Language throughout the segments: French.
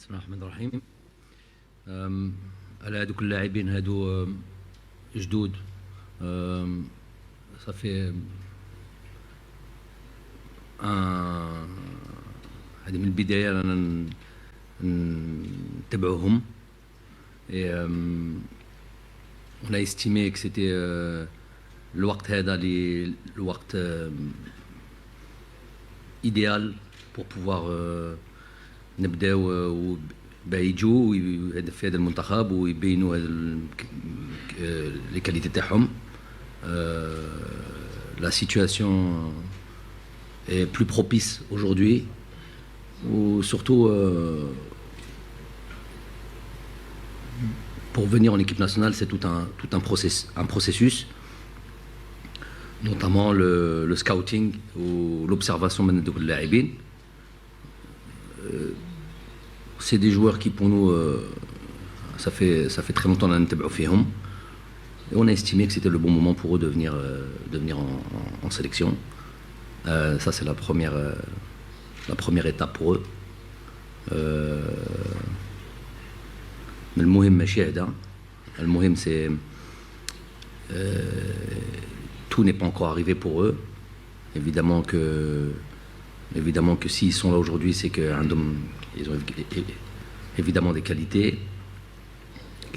بسم الله الرحمن الرحيم. على هذوك اللاعبين هادو جدود، صافي هذه من البداية رانا نتبعوهم. On a estimé que c'était الوقت هذا الوقت idéal pour pouvoir نبداو يجوا في هذا المنتخب ويبينوا لي كاليتي تاعهم. La situation est plus propice aujourd'hui, ou surtout pour venir en équipe nationale, c'est tout un processus, notamment le scouting ou l'observation de اللاعبين. C'est des joueurs qui pour nous ça fait très longtemps qu'on نتبعوا فيهم, et on a estimé que c'était le bon moment pour eux de venir en sélection. Ça c'est la première étape pour eux. Mais المهم ماشي هذا, المهم c'est tout n'est pas encore arrivé pour eux. Évidemment que s'ils sont là aujourd'hui, c'est qu'ils ont évidemment des qualités.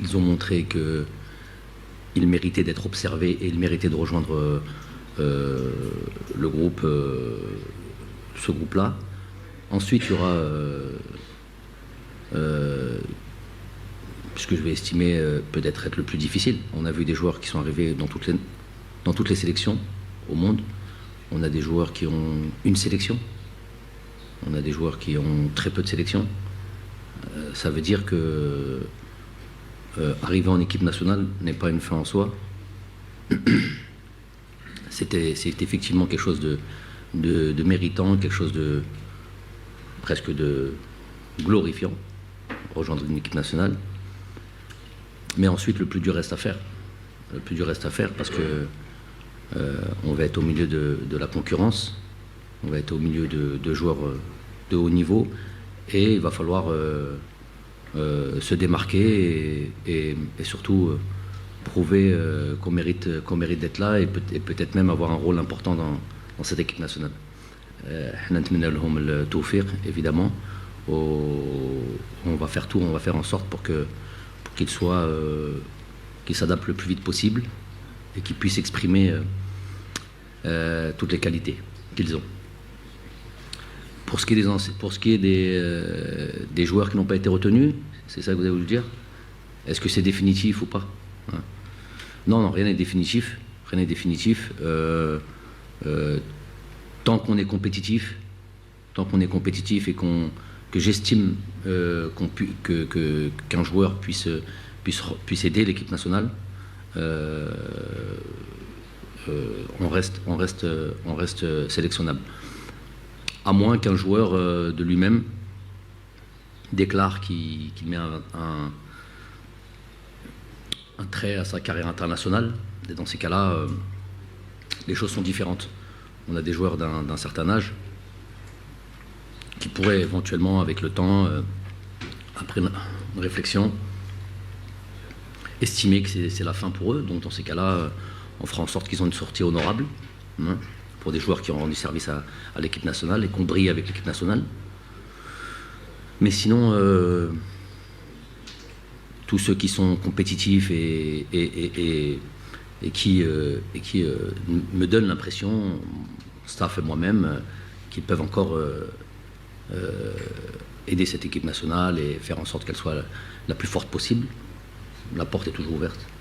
Ils ont montré qu'ils méritaient d'être observés et ils méritaient de rejoindre le groupe, ce groupe-là. Ensuite, il y aura, puisque je vais estimer peut-être être le plus difficile, on a vu des joueurs qui sont arrivés dans toutes les sélections au monde. On a des joueurs qui ont une sélection. On a des joueurs qui ont très peu de sélections. Ça veut dire que arriver en équipe nationale n'est pas une fin en soi. C'est effectivement quelque chose de méritant, quelque chose de presque de glorifiant, rejoindre une équipe nationale. Mais ensuite, le plus dur reste à faire. Le plus dur reste à faire parce que on va être au milieu de la concurrence, on va être au milieu de joueurs de haut niveau, et il va falloir se démarquer et surtout prouver qu'on mérite d'être là, et peut-être même avoir un rôle important dans cette équipe nationale. حنا نتمنى لهم التوفيق évidemment. On va faire tout, on va faire en sorte pour qu'ils s'adaptent le plus vite possible et qu'ils puissent exprimer toutes les qualités qu'ils ont. Pour ce qui est des joueurs qui n'ont pas été retenus, c'est ça que vous avez voulu dire? Est-ce que c'est définitif ou pas? Non, rien n'est définitif. Rien n'est définitif. Tant qu'on est compétitif et que j'estime qu'un joueur puisse aider l'équipe nationale, on reste sélectionnable. À moins qu'un joueur de lui-même déclare qu'il met un trait à sa carrière internationale. Et dans ces cas-là, les choses sont différentes. On a des joueurs d'un certain âge qui pourraient éventuellement, avec le temps, après une réflexion, estimer que c'est la fin pour eux. Donc dans ces cas-là, on fera en sorte qu'ils ont une sortie honorable, pour des joueurs qui ont rendu service à l'équipe nationale et qui ont brillé avec l'équipe nationale. Mais sinon, tous ceux qui sont compétitifs et qui me donnent l'impression, staff et moi-même, qu'ils peuvent encore aider cette équipe nationale et faire en sorte qu'elle soit la plus forte possible. La porte est toujours ouverte.